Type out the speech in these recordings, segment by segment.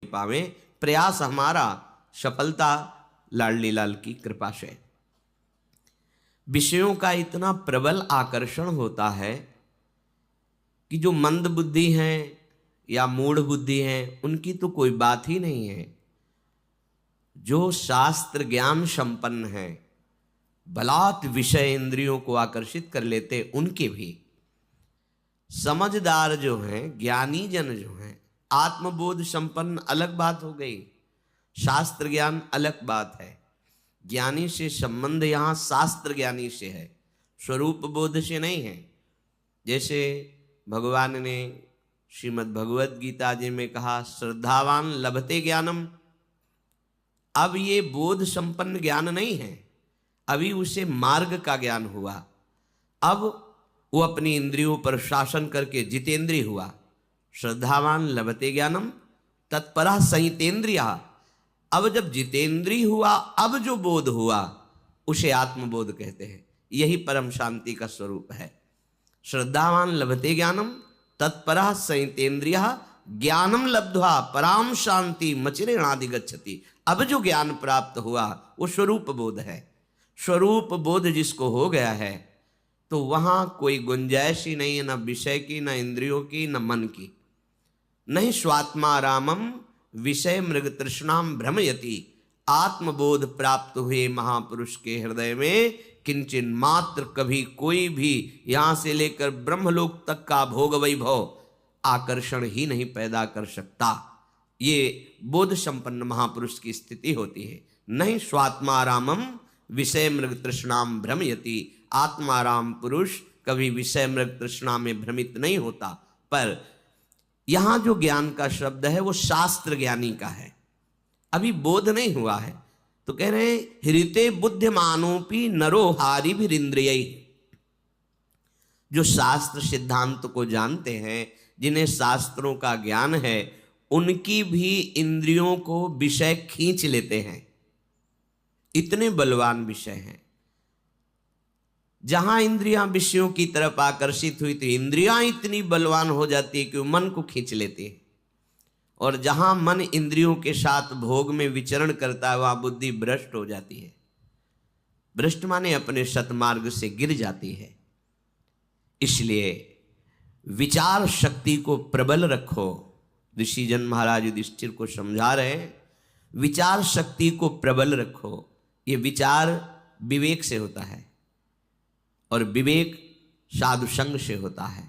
पावें, प्रयास हमारा, सफलता लाडली लाल की कृपा से। विषयों का इतना प्रबल आकर्षण होता है कि जो मंद बुद्धि हैं या मूढ़ बुद्धि हैं उनकी तो कोई बात ही नहीं है। जो शास्त्र ज्ञान संपन्न है, बलात् विषय इंद्रियों को आकर्षित कर लेते, उनके भी। समझदार जो हैं, ज्ञानी जन जो हैं, आत्मबोध संपन्न अलग बात हो गई, शास्त्र ज्ञान अलग बात है। ज्ञानी से संबंध यहाँ शास्त्र ज्ञानी से है, स्वरूप बोध से नहीं है। जैसे भगवान ने श्रीमद् भगवद गीता जी में कहा, श्रद्धावान लभते ज्ञानम। अब ये बोध संपन्न ज्ञान नहीं है, अभी उसे मार्ग का ज्ञान हुआ। अब वो अपनी इंद्रियों पर शासन करके जितेंद्रिय हुआ। श्रद्धावान लभते ज्ञानम तत्परः संयतेन्द्रियः। अब जब जितेंद्रिय हुआ, अब जो बोध हुआ उसे आत्मबोध कहते हैं। यही परम शांति का स्वरूप है। श्रद्धावान लभते ज्ञानम तत्परः संयतेन्द्रियः ज्ञानम लब्ध्वा पराम शांति मचिरेणाधिगच्छति। अब जो ज्ञान प्राप्त हुआ वो स्वरूप बोध है। स्वरूप बोध जिसको हो गया है तो वहां कोई गुंजाइश ही नहीं है, न विषय की, न इंद्रियों की, न मन की। नहीं स्वात्मा रामम विषय मृग तृष्णाम भ्रमयति। आत्मबोध प्राप्त हुए महापुरुष के हृदय में किंचन मात्र कभी कोई भी यहां से लेकर ब्रह्मलोक तक का भोग वैभव आकर्षण ही नहीं पैदा कर सकता। ये बोध संपन्न महापुरुष की स्थिति होती है। नहीं स्वात्मारामम विषय मृग तृष्णाम भ्रमयति। आत्माराम पुरुष कभी विषय मृग तृष्णा में भ्रमित नहीं होता। पर यहां जो ज्ञान का शब्द है वो शास्त्र ज्ञानी का है, अभी बोध नहीं हुआ है। तो कह रहे हैं हृते बुद्धिमानोपि नरो हारिभिरिंद्रियैः। जो शास्त्र सिद्धांत को जानते हैं, जिन्हें शास्त्रों का ज्ञान है, उनकी भी इंद्रियों को विषय खींच लेते हैं। इतने बलवान विषय हैं। जहां इंद्रियां विषयों की तरफ आकर्षित हुई तो इंद्रियां इतनी बलवान हो जाती है कि वो मन को खींच लेती है। और जहां मन इंद्रियों के साथ भोग में विचरण करता है वहां बुद्धि भ्रष्ट हो जाती है। भ्रष्ट माने अपने सतमार्ग से गिर जाती है। इसलिए विचार शक्ति को प्रबल रखो। ऋषिजन महाराज युधिष्ठिर को समझा रहे हैं, विचार शक्ति को प्रबल रखो। ये विचार विवेक से होता है और विवेक साधु संग से होता है।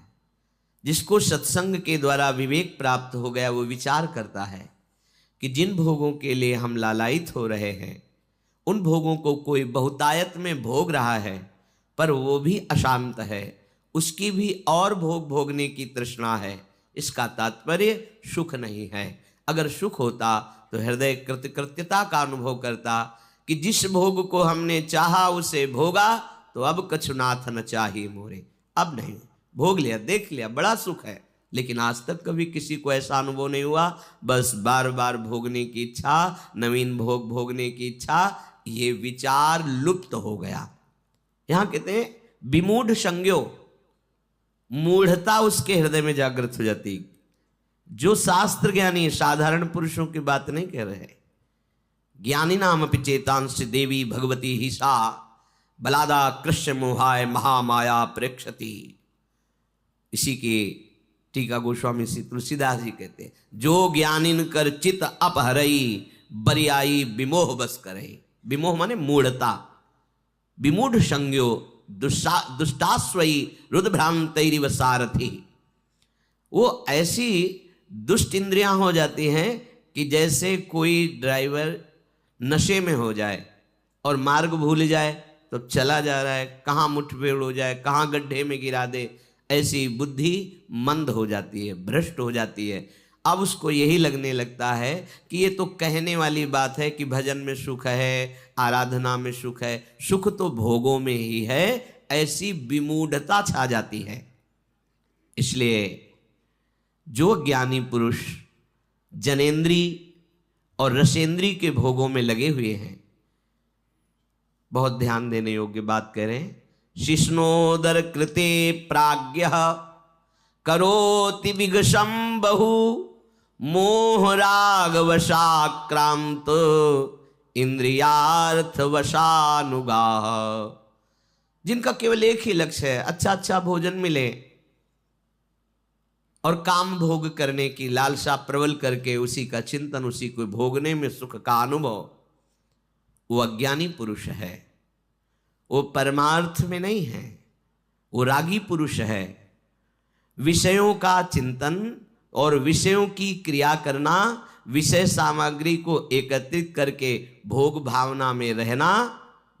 जिसको सत्संग के द्वारा विवेक प्राप्त हो गया वो विचार करता है कि जिन भोगों के लिए हम लालायित हो रहे हैं, उन भोगों को कोई बहुतायत में भोग रहा है पर वो भी अशांत है, उसकी भी और भोग भोगने की तृष्णा है। इसका तात्पर्य सुख नहीं है। अगर सुख होता तो हृदय कृतकृत्यता का अनुभव करता कि जिस भोग को हमने चाहा उसे भोगा, तो अब कछुनाथ न चाहिए मोरे। अब नहीं, भोग लिया, देख लिया, बड़ा सुख है, लेकिन आज तक कभी किसी को ऐसा अनुभव नहीं हुआ। बस बार बार भोगने की इच्छा, नवीन भोग भोगने की इच्छा, ये विचार लुप्त हो गया। यहां कहते हैं विमूढ़ संज्ञो, मूढ़ता उसके हृदय में जागृत हो जाती। जो शास्त्र ज्ञानी, साधारण पुरुषों की बात नहीं कह रहे। ज्ञानी नाम अपि चेतांश देवी भगवती ही सा बलादा कृष्ण मोहाय महामाया प्रेक्षति। इसी की टीका गोस्वामी श्री तुलसीदास जी कहते हैं, जो ज्ञानिन कर चित अपहरई बरियाई विमोह बस करई। विमोह माने मूढ़ता। विमूढ़ संज्ञो दुष्टास्वई रुद्भ्रांतैरिव सारथी। वो ऐसी दुष्ट इंद्रियां हो जाती हैं कि जैसे कोई ड्राइवर नशे में हो जाए और मार्ग भूल जाए तो चला जा रहा है, कहाँ मुठभेड़ हो जाए, कहाँ गड्ढे में गिरा दे, ऐसी बुद्धि मंद हो जाती है, भ्रष्ट हो जाती है। अब उसको यही लगने लगता है कि ये तो कहने वाली बात है कि भजन में सुख है, आराधना में सुख है, सुख तो भोगों में ही है। ऐसी विमूढ़ता छा जाती है। इसलिए जो ज्ञानी पुरुष जनेन्द्री और रसेंद्री के भोगों में लगे हुए हैं, बहुत ध्यान देने योग्य बात कह रहे हैं। शिष्णोदर कृते प्राज्ञः करोति विगशं बहु मोह राग वशाक्रांत इंद्रियार्थ वशानुगा। जिनका केवल एक ही लक्ष्य है, अच्छा अच्छा भोजन मिले और काम भोग करने की लालसा प्रबल करके उसी का चिंतन, उसी को भोगने में सुख का अनुभव, वो अज्ञानी पुरुष है। वो परमार्थ में नहीं है, वो रागी पुरुष है। विषयों का चिंतन और विषयों की क्रिया करना, विषय सामग्री को एकत्रित करके भोग भावना में रहना,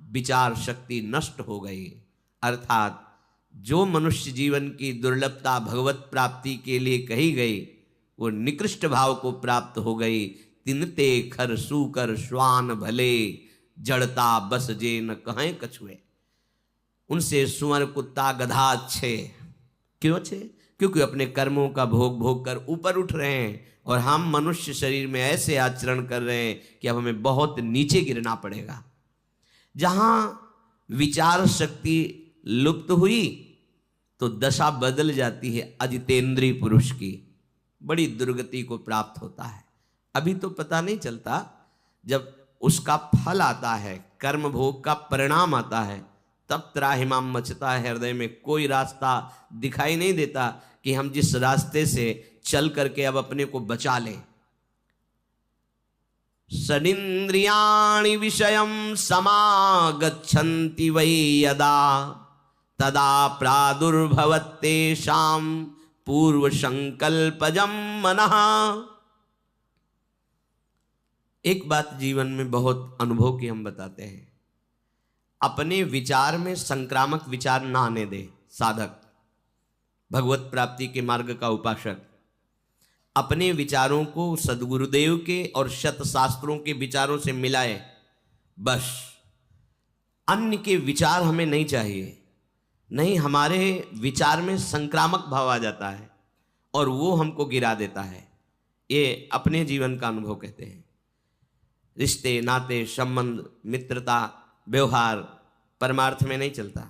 विचार शक्ति नष्ट हो गई। अर्थात जो मनुष्य जीवन की दुर्लभता भगवत प्राप्ति के लिए कही गई, वो निकृष्ट भाव को प्राप्त हो गई। तिनते खर सूकर श्वान भले, जड़ता बस जे न कहें कछुए। उनसे सुअर कुत्ता गधा अच्छे। क्यों अच्छे? क्योंकि अपने कर्मों का भोग भोग कर ऊपर उठ रहे हैं, और हम मनुष्य शरीर में ऐसे आचरण कर रहे हैं कि अब हमें बहुत नीचे गिरना पड़ेगा। जहां विचार शक्ति लुप्त हुई तो दशा बदल जाती है अजितेंद्रीय पुरुष की, बड़ी दुर्गति को प्राप्त होता है। अभी तो पता नहीं चलता, जब उसका फल आता है, कर्म भोग का परिणाम आता है, तब त्राहिमाम मचता है हृदय में। कोई रास्ता दिखाई नहीं देता कि हम जिस रास्ते से चल करके अब अपने को बचा लें। सदिंद्रियाणि विषयं समागच्छन्ति वै यदा, तदा प्रादुर्भवत्तेषां पूर्व संकल्पजं मनः। एक बात जीवन में बहुत अनुभव की हम बताते हैं, अपने विचार में संक्रामक विचार ना आने दे। साधक, भगवत प्राप्ति के मार्ग का उपासक, अपने विचारों को सदगुरुदेव के और शत शास्त्रों के विचारों से मिलाए। बस अन्य के विचार हमें नहीं चाहिए। नहीं, हमारे विचार में संक्रामक भाव आ जाता है और वो हमको गिरा देता है। ये अपने जीवन का अनुभव कहते हैं। रिश्ते नाते संबंध मित्रता व्यवहार परमार्थ में नहीं चलता।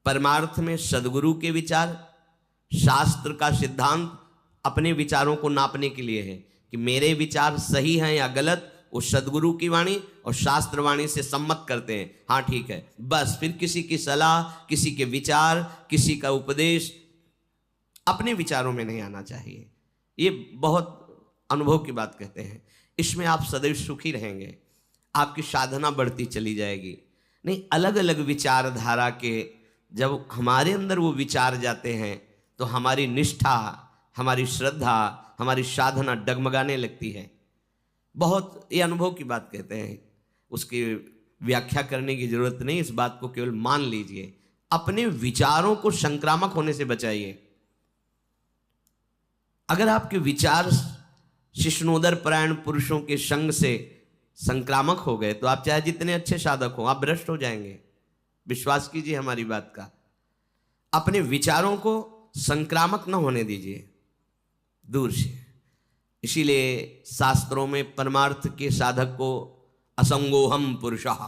परमार्थ में सदगुरु के विचार, शास्त्र का सिद्धांत अपने विचारों को नापने के लिए है कि मेरे विचार सही हैं या गलत, वो सदगुरु की वाणी और शास्त्र वाणी से सम्मत करते हैं। हाँ ठीक है, बस फिर किसी की सलाह, किसी के विचार, किसी का उपदेश अपने विचारों में नहीं आना चाहिए। ये बहुत अनुभव की बात कहते हैं। इसमें आप सदैव सुखी रहेंगे, आपकी साधना बढ़ती चली जाएगी। नहीं, अलग अलग विचारधारा के जब हमारे अंदर वो विचार जाते हैं तो हमारी निष्ठा, हमारी श्रद्धा, हमारी साधना डगमगाने लगती है। बहुत ये अनुभव की बात कहते हैं, उसकी व्याख्या करने की जरूरत नहीं, इस बात को केवल मान लीजिए। अपने विचारों को संक्रामक होने से बचाइए। अगर आपके विचार शिष्णोदर परायण पुरुषों के संग से संक्रामक हो गए तो आप चाहे जितने अच्छे साधक हो, आप भ्रष्ट हो जाएंगे। विश्वास कीजिए हमारी बात का। अपने विचारों को संक्रामक न होने दीजिए दूर से। इसीलिए शास्त्रों में परमार्थ के साधक को असंगोहम पुरुषः,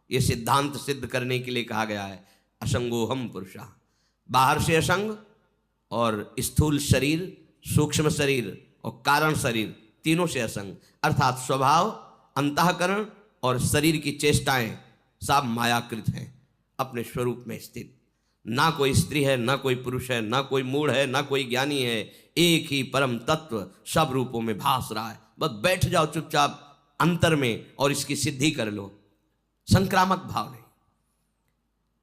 ये सिद्धांत सिद्ध करने के लिए कहा गया है। असंगोहम पुरुषः, बाहर से असंग और स्थूल शरीर, सूक्ष्म शरीर और कारण शरीर तीनों से असंग, अर्थात स्वभाव, अंतःकरण और शरीर की चेष्टाएं सब मायाकृत हैं, अपने स्वरूप में स्थित। ना कोई स्त्री है, ना कोई पुरुष है, ना कोई मूढ़ है, ना कोई ज्ञानी है, एक ही परम तत्व सब रूपों में भास रहा है। बस बैठ जाओ चुपचाप अंतर में और इसकी सिद्धि कर लो। संक्रामक भाव नहीं।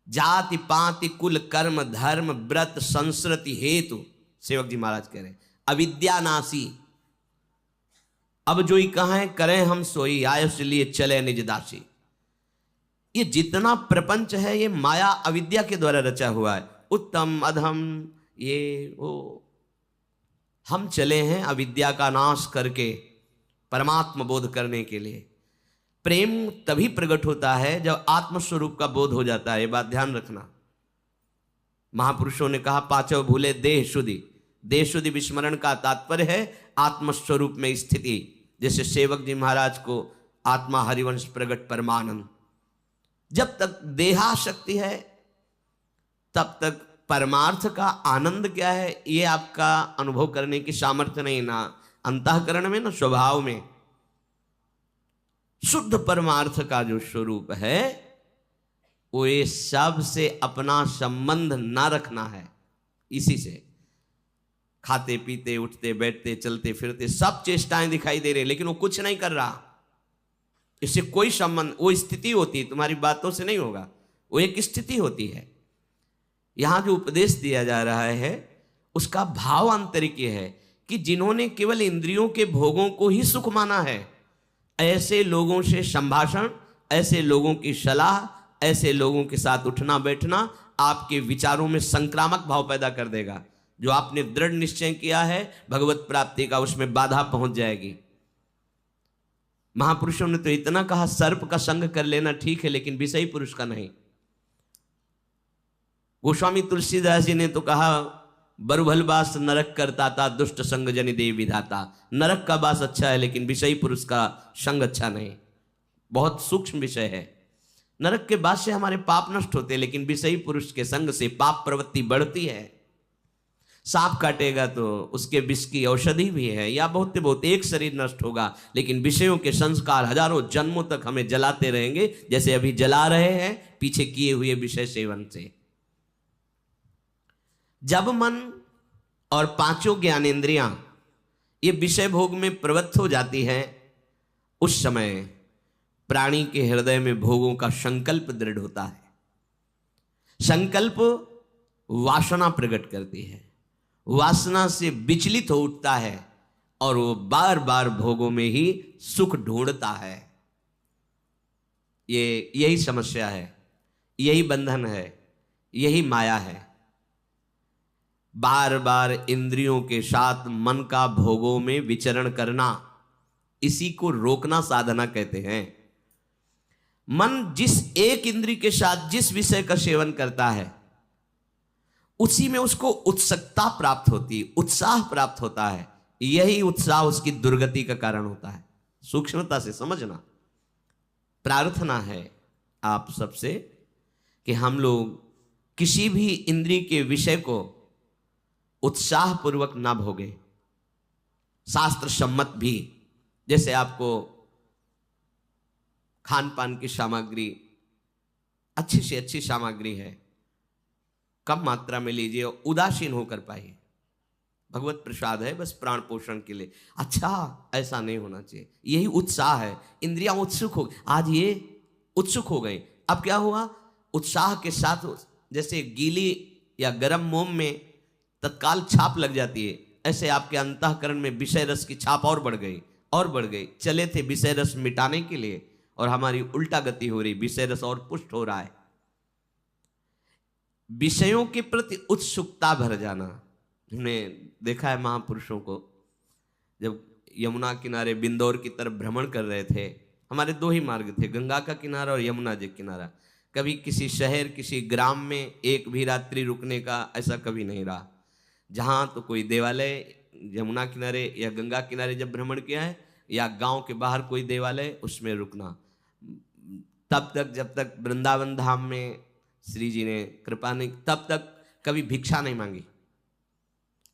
जाति पाति कुल कर्म धर्म व्रत संस्कृति हेतु, सेवक जी महाराज कह रहे हैं, अविद्यानाशी। अब जो ही कहें करें हम सोई, आयुष लिए चले निज दासी। ये जितना प्रपंच है ये माया अविद्या के द्वारा रचा हुआ है। उत्तम अधम ये वो, हम चले हैं अविद्या का नाश करके परमात्मा बोध करने के लिए। प्रेम तभी प्रकट होता है जब आत्मस्वरूप का बोध हो जाता है। ये बात ध्यान रखना। महापुरुषों ने कहा पांचों भूले देह शुद्धि। देह शुद्धि विस्मरण का तात्पर्य है आत्मस्वरूप में स्थिति। जैसे सेवक जी महाराज को आत्मा हरिवंश प्रगट परमानंद। जब तक देहाशक्ति है तब तक परमार्थ का आनंद क्या है ये आपका अनुभव करने की सामर्थ्य नहीं ना। अंतःकरण में ना, स्वभाव में शुद्ध परमार्थ का जो स्वरूप है वो ये सब से अपना संबंध ना रखना है। इसी से खाते पीते उठते बैठते चलते फिरते सब चेष्टाएं दिखाई दे रही, लेकिन वो कुछ नहीं कर रहा। इससे कोई संबंध, वो स्थिति होती है, तुम्हारी बातों से नहीं होगा, वो एक स्थिति होती है। यहां जो उपदेश दिया जा रहा है उसका भाव आंतरिक है कि जिन्होंने केवल इंद्रियों के भोगों को ही सुख माना है, ऐसे लोगों से संभाषण, ऐसे लोगों की सलाह, ऐसे लोगों के साथ उठना बैठना आपके विचारों में संक्रामक भाव पैदा कर देगा। जो आपने दृढ़ निश्चय किया है भगवत प्राप्ति का, उसमें बाधा पहुंच जाएगी। महापुरुषों ने तो इतना कहा, सर्प का संग कर लेना ठीक है, लेकिन विषयी पुरुष का नहीं। गोस्वामी तुलसीदास जी ने तो कहा, बरुभल बास नरक करता था, दुष्ट संग जनि देव विधाता। नरक का बास अच्छा है, लेकिन विषयी पुरुष का संग अच्छा नहीं। बहुत सूक्ष्म विषय है। नरक के बास से हमारे पाप नष्ट होते, लेकिन विषयी पुरुष के संग से पाप प्रवृत्ति बढ़ती है। सांप काटेगा तो उसके विष की औषधि भी है, या बहुत बहुत एक शरीर नष्ट होगा, लेकिन विषयों के संस्कार हजारों जन्मों तक हमें जलाते रहेंगे, जैसे अभी जला रहे हैं पीछे किए हुए विषय सेवन से। जब मन और पांचों ज्ञानेंद्रियां ये विषय भोग में प्रवृत्त हो जाती है, उस समय प्राणी के हृदय में भोगों का संकल्प दृढ़ होता है। संकल्प वासना प्रकट करती है, वासना से विचलित हो उठता है और वो बार बार भोगों में ही सुख ढूंढता है। यही समस्या है, यही बंधन है, यही माया है। बार बार इंद्रियों के साथ मन का भोगों में विचरण करना, इसी को रोकना साधना कहते हैं। मन जिस एक इंद्रिय के साथ जिस विषय का सेवन करता है, उसी में उसको उत्सुकता प्राप्त होती है, उत्साह प्राप्त होता है। यही उत्साह उसकी दुर्गति का कारण होता है। सूक्ष्मता से समझना। प्रार्थना है आप सबसे कि हम लोग किसी भी इंद्रिय के विषय को उत्साह पूर्वक ना भोगे, शास्त्र सम्मत भी। जैसे आपको खान पान की सामग्री अच्छी से अच्छी सामग्री है, कम मात्रा में लीजिए, उदासीन होकर पाइए। भगवत प्रसाद है, बस प्राण पोषण के लिए। अच्छा, ऐसा नहीं होना चाहिए। यही उत्साह है। इंद्रियां उत्सुक हो, आज ये उत्सुक हो गई, अब क्या हुआ, उत्साह के साथ जैसे गीली या गर्म मोम में तत्काल छाप लग जाती है, ऐसे आपके अंतःकरण में विषय रस की छाप और बढ़ गई और बढ़ गई। चले थे विषय रस मिटाने के लिए और हमारी उल्टा गति हो रही, विषय रस और पुष्ट हो रहा है। विषयों के प्रति उत्सुकता भर जाना। हमने देखा है महापुरुषों को, जब यमुना किनारे बिंदौर की तरफ भ्रमण कर रहे थे, हमारे दो ही मार्ग थे, गंगा का किनारा और यमुना जी किनारा। कभी किसी शहर किसी ग्राम में एक भी रात्रि रुकने का ऐसा कभी नहीं रहा। जहाँ तो कोई देवालय, यमुना किनारे या गंगा किनारे जब भ्रमण किया है, या गांव के बाहर कोई देवालय, उसमें रुकना। तब तक जब तक वृंदावन धाम में श्री जी ने कृपा नहीं, तब तक कभी भिक्षा नहीं मांगी।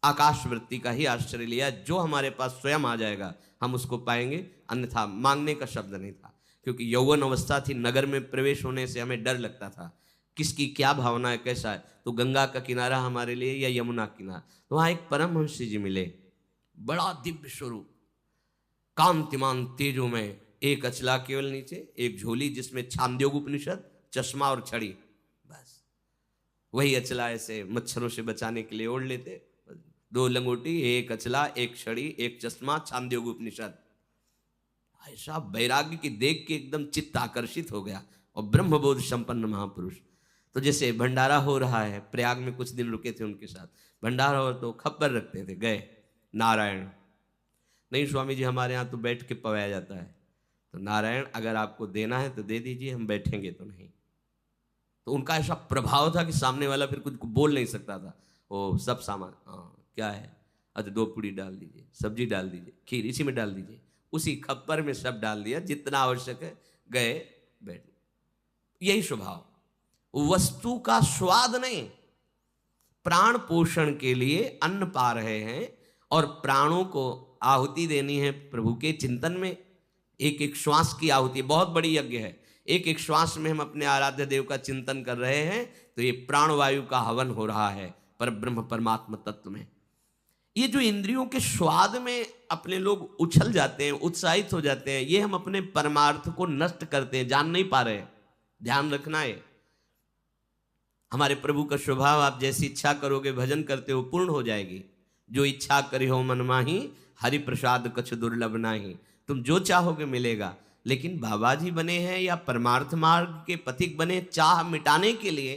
आकाश वृत्ति का ही आश्रय लिया। जो हमारे पास स्वयं आ जाएगा हम उसको पाएंगे, अन्यथा मांगने का शब्द नहीं था। क्योंकि यौवन अवस्था थी, नगर में प्रवेश होने से हमें डर लगता था, किसकी क्या भावना है, कैसा है। तो गंगा का किनारा हमारे लिए या यमुना किनारा। तो वहाँ एक परमहंस जी मिले, बड़ा दिव्य स्वरूप, कांतिमान तेजो में, एक अचला केवल नीचे, एक झोली जिसमें छांदोग्य उपनिषद, चश्मा और छड़ी, बस वही अचला ऐसे मच्छरों से बचाने के लिए ओढ़ लेते। दो लंगोटी, एक अचला, एक छड़ी, एक चश्मा, छांदोग्य उपनिषद। ऐसा वैराग्य की देख के एकदम चित्त आकर्षित हो गया। और ब्रह्मबोध संपन्न महापुरुष। तो जैसे भंडारा हो रहा है, प्रयाग में कुछ दिन रुके थे उनके साथ, भंडारा हो तो खप्पर रखते थे, गए नारायण, नहीं स्वामी जी हमारे यहाँ तो बैठ के पवाया जाता है। तो नारायण अगर आपको देना है तो दे दीजिए, हम बैठेंगे तो नहीं। तो उनका ऐसा प्रभाव था कि सामने वाला फिर कुछ बोल नहीं सकता था। वो सब सामान, हाँ क्या है, अच्छा 2 पूड़ी डाल दीजिए, सब्जी डाल दीजिए, खीर इसी में डाल दीजिए, उसी खप्पर में सब डाल दिया जितना आवश्यक है, गए बैठ। यही स्वभाव, वस्तु का स्वाद नहीं, प्राण पोषण के लिए अन्न पा रहे हैं और प्राणों को आहुति देनी है प्रभु के चिंतन में। एक एक श्वास की आहुति बहुत बड़ी यज्ञ है। एक एक श्वास में हम अपने आराध्य देव का चिंतन कर रहे हैं तो ये प्राणवायु का हवन हो रहा है पर ब्रह्म परमात्मा तत्व में। ये जो इंद्रियों के स्वाद में अपने लोग उछल जाते हैं, उत्साहित हो जाते हैं, ये हम अपने परमार्थ को नष्ट करते हैं, जान नहीं पा रहे। ध्यान रखना है। हमारे प्रभु का स्वभाव, आप जैसी इच्छा करोगे भजन करते हो पूर्ण हो जाएगी। जो इच्छा करी हो मन माही, हरि प्रसाद कछु दुर्लभ नाही। तुम जो चाहोगे मिलेगा। लेकिन बाबा जी बने हैं या परमार्थ मार्ग के पथिक बने चाह मिटाने के लिए,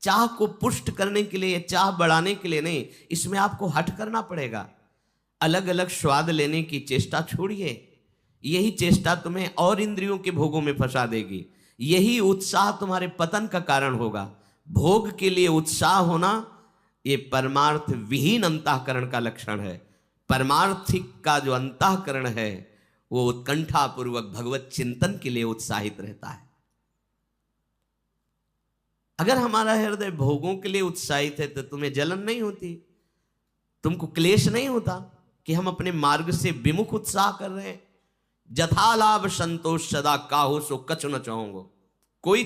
चाह को पुष्ट करने के लिए, चाह बढ़ाने के लिए नहीं। इसमें आपको हट करना पड़ेगा। अलग अलग स्वाद लेने की चेष्टा छोड़िए। यही चेष्टा तुम्हें और इंद्रियों के भोगों में फंसा देगी। यही उत्साह तुम्हारे पतन का कारण होगा। भोग के लिए उत्साह होना ये परमार्थ विहीन अंतःकरण का लक्षण है। परमार्थिक का जो अंतःकरण है वो उत्कंठा पूर्वक भगवत चिंतन के लिए उत्साहित रहता है। अगर हमारा हृदय भोगों के लिए उत्साहित है तो तुम्हें जलन नहीं होती, तुमको क्लेश नहीं होता कि हम अपने मार्ग से विमुख उत्साह कर रहे हैं। जथा लाभ संतोष सदा काहू सो कछ न चाहूंगो। कोई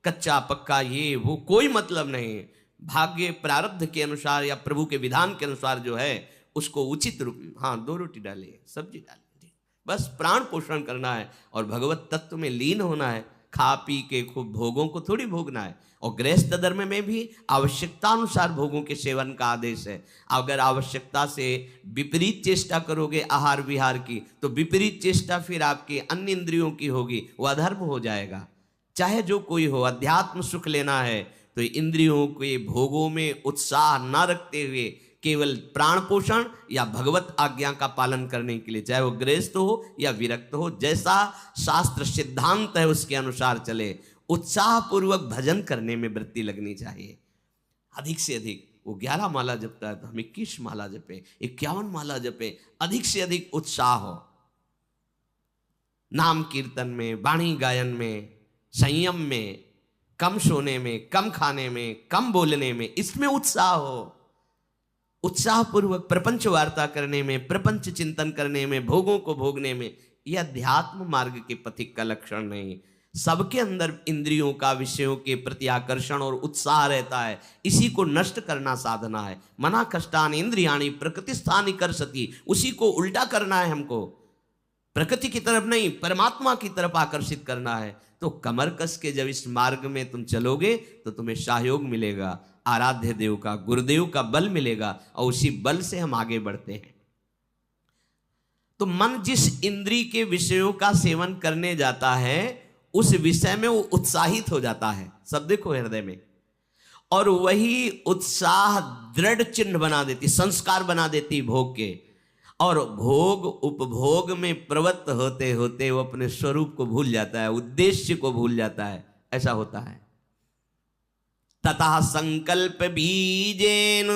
कच्चा पक्का ये वो कोई मतलब नहीं है। भाग्य प्रारब्ध के अनुसार या प्रभु के विधान के अनुसार जो है उसको उचित रूप, हाँ 2 रोटी डालिए, सब्जी डालिए, बस प्राण पोषण करना है और भगवत तत्व में लीन होना है। खा पी के खूब भोगों को थोड़ी भोगना है। और गृहस्थ धर्म में भी आवश्यकता अनुसार भोगों के सेवन का आदेश है। अगर आवश्यकता से विपरीत चेष्टा करोगे आहार विहार की तो विपरीत चेष्टा फिर आपकी अन्य इंद्रियों की होगी, वो अधर्म हो जाएगा। चाहे जो कोई हो, अध्यात्म सुख लेना है तो इंद्रियों के भोगों में उत्साह न रखते हुए केवल प्राण पोषण या भगवत आज्ञा का पालन करने के लिए, चाहे वो गृहस्थ हो या विरक्त हो, जैसा शास्त्र सिद्धांत है उसके अनुसार चले। उत्साह पूर्वक भजन करने में वृत्ति लगनी चाहिए। अधिक से अधिक, वो 11 माला जपता है तो हम 21 माला जपे, 51 माला जपे, अधिक से अधिक उत्साह हो। नाम कीर्तन में, वाणी गायन में, संयम में, कम सोने में, कम खाने में, कम बोलने में, इसमें उत्साह हो। उत्साह पूर्वक प्रपंच वार्ता करने में, प्रपंच चिंतन करने में, भोगों को भोगने में, यह अध्यात्म मार्ग के पथिक का लक्षण नहीं। सबके अंदर इंद्रियों का विषयों के प्रति आकर्षण और उत्साह रहता है। इसी को नष्ट करना साधना है। मना कष्टानि इंद्रियाणि प्रकृति स्थानि कर्षति। उसी को उल्टा करना है हमको। प्रकृति की तरफ नहीं, परमात्मा की तरफ आकर्षित करना है। तो कमर कस के जब इस मार्ग में तुम चलोगे तो तुम्हें सहयोग मिलेगा, आराध्य देव का, गुरुदेव का बल मिलेगा और उसी बल से हम आगे बढ़ते हैं। तो मन जिस इंद्री के विषयों का सेवन करने जाता है उस विषय में वो उत्साहित हो जाता है। सब देखो हृदय में, और वही उत्साह दृढ़ चिन्ह बना देती, संस्कार बना देती भोग के। और भोग उपभोग में प्रवृत्त होते होते वो अपने स्वरूप को भूल जाता है, उद्देश्य को भूल जाता है। ऐसा होता है। ततः संकल्प बीजेन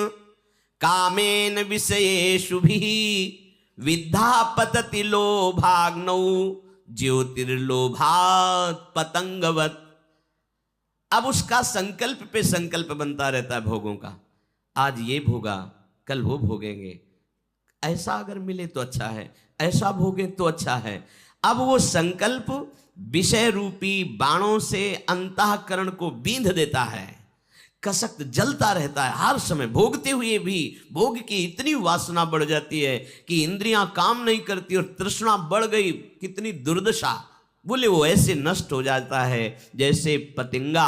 कामेन विषयेषु भी विद्धा पतति लोभाग्नौ ज्योतिर्लोभात् पतंगवत। अब उसका संकल्प पे संकल्प बनता रहता है भोगों का। आज ये भोगा, कल वो भोगेंगे, ऐसा अगर मिले तो अच्छा है, ऐसा भोगे तो अच्छा है। अब वो संकल्प विषय रूपी बाणों से अंतःकरण को बींध देता है, कसक्त जलता रहता है हर समय। भोगते हुए भी भोग की इतनी वासना बढ़ जाती है कि इंद्रियां काम नहीं करती और तृष्णा बढ़ गई। कितनी दुर्दशा। बोले वो ऐसे नष्ट हो जाता है जैसे पतंगा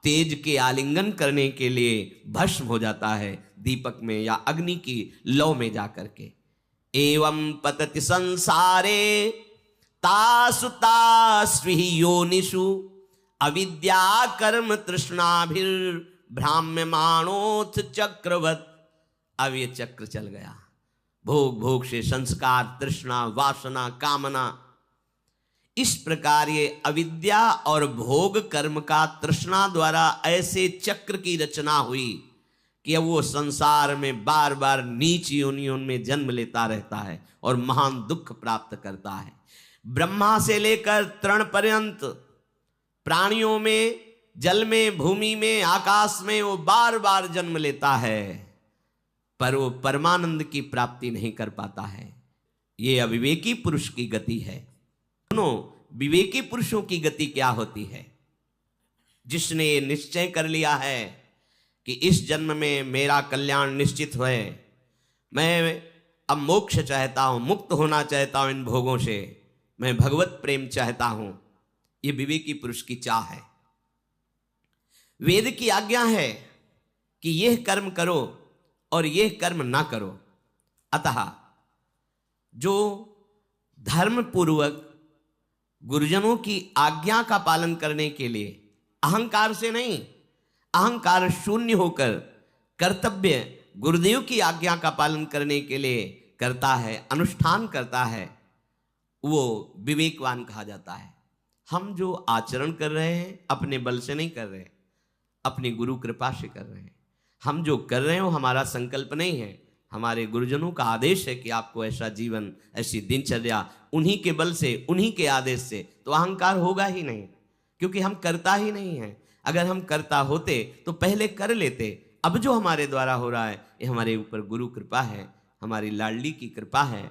तेज के आलिंगन करने के लिए भस्म हो जाता है दीपक में या अग्नि की लौ में जाकर के। एवं पतति संसारे तासु तास्विहि योनिषु अविद्या कर्म तृष्णाभिर भ्राम्यमाणोथ चक्रवत। अब ये चक्र चल गया। भोग भोग से संस्कार, तृष्णा, वासना, कामना, इस प्रकार ये अविद्या और भोग कर्म का तृष्णा द्वारा ऐसे चक्र की रचना हुई कि अब वो संसार में बार बार नीच योनियों में जन्म लेता रहता है और महान दुख प्राप्त करता है। ब्रह्मा से लेकर तृण पर्यंत प्राणियों में, जल में, भूमि में, आकाश में वो बार बार जन्म लेता है, पर वो परमानंद की प्राप्ति नहीं कर पाता है। ये अविवेकी पुरुष की गति है। सुनो, विवेकी पुरुषों की गति क्या होती है? जिसने ये निश्चय कर लिया है कि इस जन्म में मेरा कल्याण निश्चित है, मैं अब मोक्ष चाहता हूं, मुक्त होना चाहता हूं इन भोगों से, मैं भगवत प्रेम चाहता हूं, ये विवेकी पुरुष की चाह है। वेद की आज्ञा है कि यह कर्म करो और यह कर्म ना करो। अतः जो धर्म पूर्वक गुरुजनों की आज्ञा का पालन करने के लिए अहंकार से नहीं, अहंकार शून्य होकर कर्तव्य गुरुदेव की आज्ञा का पालन करने के लिए करता है, अनुष्ठान करता है, वो विवेकवान कहा जाता है। हम जो आचरण कर रहे हैं अपने बल से नहीं कर रहे, अपनी गुरु कृपा से कर रहे हैं। हम जो कर रहे हैं वो हमारा संकल्प नहीं है, हमारे गुरुजनों का आदेश है कि आपको ऐसा जीवन, ऐसी दिनचर्या, उन्हीं के बल से, उन्हीं के आदेश से, तो अहंकार होगा ही नहीं, क्योंकि हम करता ही नहीं है। अगर हम करता होते तो पहले कर लेते। अब जो हमारे द्वारा हो रहा है ये हमारे ऊपर गुरु कृपा है, हमारी लाडली की कृपा है।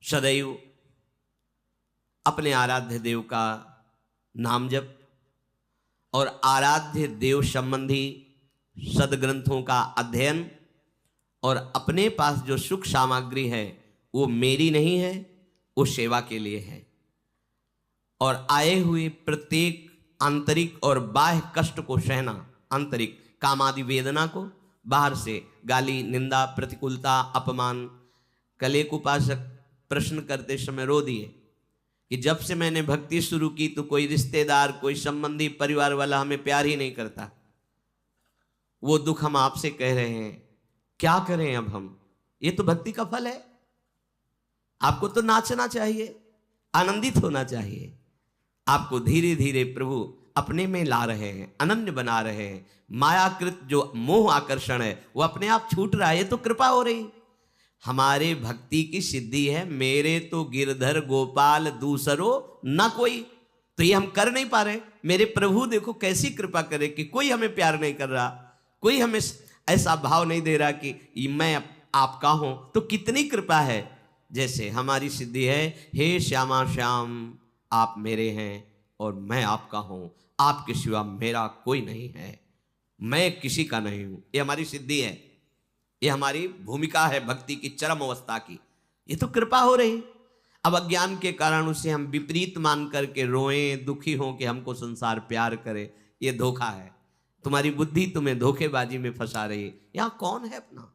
सदैव अपने आराध्य देव का नाम जप और आराध्य देव संबंधी सदग्रंथों का अध्ययन, और अपने पास जो सुख सामग्री है वो मेरी नहीं है, वो सेवा के लिए है। और आए हुए प्रत्येक आंतरिक और बाह्य कष्ट को सहना, आंतरिक कामादि वेदना को, बाहर से गाली, निंदा, प्रतिकूलता, अपमान। कल एक उपासक प्रश्न करते समय रो दिए कि जब से मैंने भक्ति शुरू की तो कोई रिश्तेदार, कोई संबंधी, परिवार वाला हमें प्यार ही नहीं करता। वो दुख हम आपसे कह रहे हैं, क्या करें अब हम? ये तो भक्ति का फल है। आपको तो नाचना चाहिए, आनंदित होना चाहिए। आपको धीरे धीरे प्रभु अपने में ला रहे हैं, अनन्य बना रहे हैं। मायाकृत जो मोह आकर्षण है वो अपने आप छूट रहा है, ये तो कृपा हो रही। हमारे भक्ति की सिद्धि है, मेरे तो गिरधर गोपाल दूसरो न कोई। तो ये हम कर नहीं पा रहे। मेरे प्रभु देखो कैसी कृपा करे कि कोई हमें प्यार नहीं कर रहा, कोई हमें ऐसा भाव नहीं दे रहा कि मैं आपका हूं। तो कितनी कृपा है। जैसे हमारी सिद्धि है, हे श्यामा श्याम आप मेरे हैं और मैं आपका हूं, आपके सिवा मेरा कोई नहीं है, मैं किसी का नहीं हूं। ये हमारी सिद्धि है, ये हमारी भूमिका है भक्ति की चरम अवस्था की। ये तो कृपा हो रही। अब अज्ञान के कारण उसे हम विपरीत मान करके रोएं, दुखी हों कि हमको संसार प्यार करे, ये धोखा है। तुम्हारी बुद्धि तुम्हें धोखेबाजी में फंसा रही है। यहां कौन है अपना?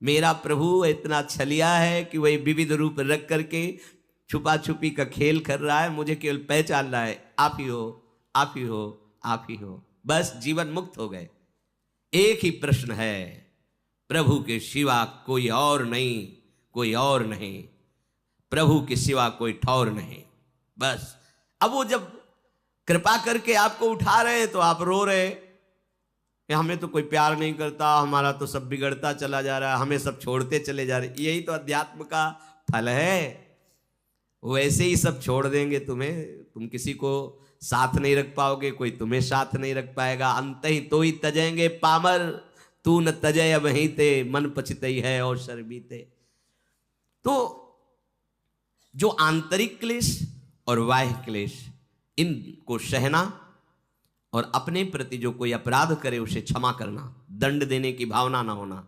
मेरा प्रभु इतना छलिया है कि वही विविध रूप रख करके छुपा छुपी का खेल कर रहा है। मुझे केवल पहचान रहा है, आप ही हो, आप ही हो, आप ही हो। बस जीवन मुक्त हो गए। एक ही प्रश्न है, प्रभु के सिवा कोई और नहीं, कोई और नहीं, प्रभु के सिवा कोई ठौर नहीं। बस अब वो जब कृपा करके आपको उठा रहे तो आप रो रहे, हमें तो कोई प्यार नहीं करता, हमारा तो सब बिगड़ता चला जा रहा है, हमें सब छोड़ते चले जा रहे। यही तो अध्यात्म का फल है। वैसे ही सब छोड़ देंगे तुम्हें, तुम किसी को साथ नहीं रख पाओगे, कोई तुम्हें साथ नहीं रख पाएगा। अंत ही तो ही तजेंगे पामर, तू न तजय अब ही ते, मन पछतई है और शर्मीते। तो जो आंतरिक क्लेश और बाह्य क्लेश, इनको सहना और अपने प्रति जो कोई अपराध करे उसे क्षमा करना, दंड देने की भावना ना होना,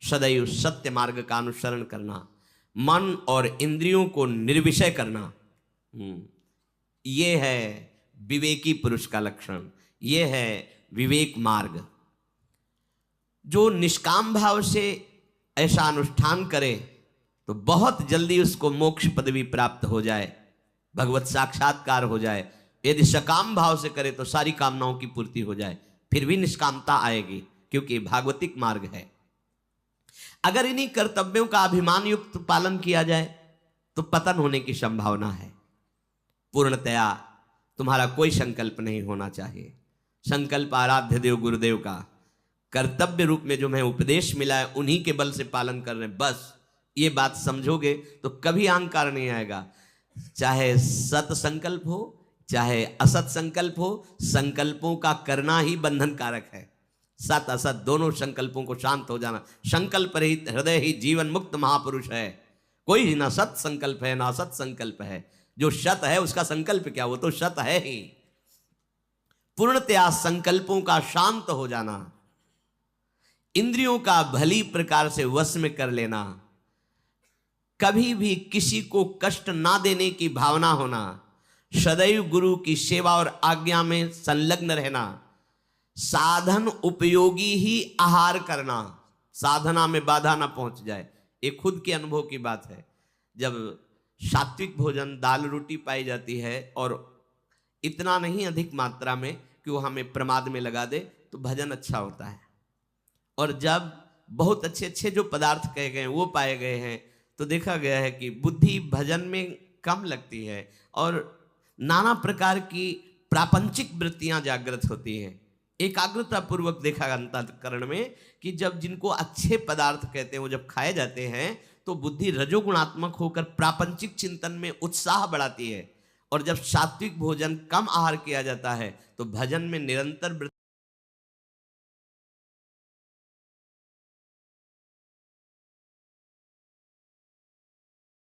सदैव सत्य मार्ग का अनुसरण करना, मन और इंद्रियों को निर्विषय करना, ये है विवेकी पुरुष का लक्षण, ये है विवेक मार्ग। जो निष्काम भाव से ऐसा अनुष्ठान करे तो बहुत जल्दी उसको मोक्ष पदवी प्राप्त हो जाए, भगवत साक्षात्कार हो जाए। यदि सकाम भाव से करे तो सारी कामनाओं की पूर्ति हो जाए, फिर भी निष्कामता आएगी, क्योंकि भागवतिक मार्ग है। अगर इन्हीं कर्तव्यों का अभिमान युक्त पालन किया जाए तो पतन होने की संभावना है। पूर्णतया तुम्हारा कोई संकल्प नहीं होना चाहिए। संकल्प आराध्य देव गुरुदेव का कर्तव्य रूप में जो मैं उपदेश मिला है उन्हीं के बल से पालन कर रहे हैं। बस ये बात समझोगे तो कभी अहंकार नहीं आएगा। चाहे सत संकल्प हो चाहे असत संकल्प हो, संकल्पों का करना ही बंधन कारक है। सत असत दोनों संकल्पों को शांत हो जाना। संकल्प रहित हृदय ही जीवन मुक्त महापुरुष है। कोई ना सत संकल्प है ना असत संकल्प है। जो सत है उसका संकल्प क्या, वो तो सत है ही। पूर्णतया संकल्पों का शांत हो जाना, इंद्रियों का भली प्रकार से वश में कर लेना, कभी भी किसी को कष्ट ना देने की भावना होना, सदैव गुरु की सेवा और आज्ञा में संलग्न रहना, साधन उपयोगी ही आहार करना, साधना में बाधा ना पहुंच जाए। एक खुद के अनुभव की बात है। जब सात्विक भोजन दाल रोटी पाई जाती है और इतना नहीं अधिक मात्रा में कि वो हमें प्रमाद में लगा दे, तो भजन अच्छा होता है। और जब बहुत अच्छे अच्छे जो पदार्थ कहे गए वो पाए गए हैं, तो देखा गया है कि बुद्धि भजन में कम लगती है और नाना प्रकार की प्रापंचिक वृत्तियां जागृत होती हैं। एकाग्रता पूर्वक देखा अंतःकरण में कि जब जिनको अच्छे पदार्थ कहते हैं वो जब खाए जाते हैं तो बुद्धि रजोगुणात्मक होकर प्रापंचिक चिंतन में उत्साह बढ़ाती है। और जब सात्विक भोजन कम आहार किया जाता है तो भजन में निरंतर